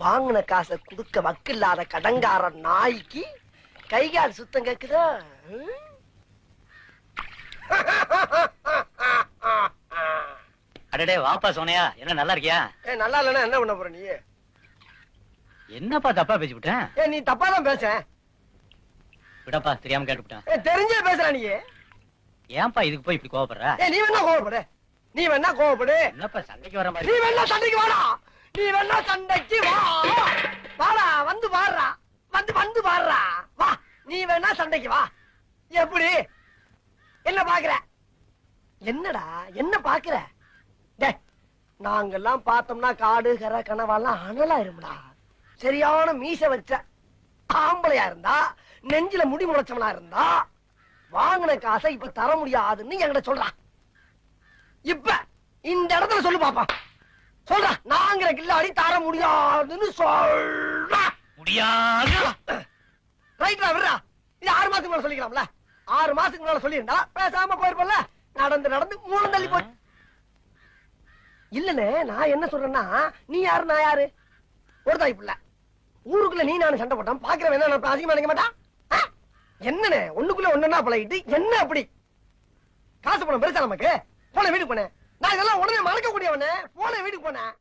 வாங்கின காசை குடுக்க வக்கில்லாத கடங்கார நாய்க்கு கைகால் சுத்தம் கேக்குதா? அடடே வாப்பா சோனையா, என்ன நல்லா இருக்கியா? நல்லா இல்லன்னா என்ன பண்ண போற நீ? என்னப்பா தப்பா பேசிவிட்டேன்? நீ தப்பா தான் பேச. விடப்பா, தெரியாம கேட்டுவிட்டேன். தெரிஞ்சே பேசுற நீ. ஏன்பா இதுக்கு போய் இப்படி கோவப்படுற? நீ வேணா கோவப்படு, நீ வேணா கோவப்படு. என்னப்பா சண்டைக்கு வர மாதிரி? நீ வேணா சண்டைக்கு வாடா, நீ வேணா சண்டைக்கு வா. வாடா, வந்து பாடுறா, வந்து பாடுறா, வா. நீ வேணா சண்டைக்கு வா. எப்படி? என்ன பாக்குற? என்னடா என்ன பாக்குற? நாங்கெல்லாம் பார்த்தோம்னா காடு கரை கனவாலாம் அனலா இருமுடா. சரியான மீச வச்ச ஆம்பளையா இருந்தா, நெஞ்சில முடி முளைச்சவனா இருந்தா, வாங்கின காசை இப்ப தர முடியாதுன்னு என்கிட்ட சொல்றான். இப்ப இந்த இடத்துல சொல்லு பாப்பா, சொல்ற. நாங்கிற கில்லாடி தர முடியாதுன்னு சொல்ற. முடியாது. ரைட்ரா, விடுறா. இது 6 மாசத்துக்கு மேல சொல்லிக்கலாம்ல. 6 மாசத்துக்கு மேல சொல்லியிருந்தா பேசாம போயிருப்பல. நடந்து நடந்து 3 தள்ளி போய். இல்லனே, நான் என்ன சொல்றேன்னா, நீ யாரு நான் யாரு? ஒரு தாய் பிள்ளை. ஊருக்குள்ள நீ நானும் சண்டை போட்டான் பாக்குறவன் என்ன அதிகமா நினைக்க மாட்டான்? என்னன்னு ஒண்ணுக்குள்ள ஒண்ணுன்னா பழகிட்டு என்ன அப்படி? காசு பணம் பெருசா நமக்கு? போன வீட்டுக்கு போனேன். நான் இதெல்லாம் உடனே மறக்க கூடியவனே. போன வீட்டுக்கு போனேன்.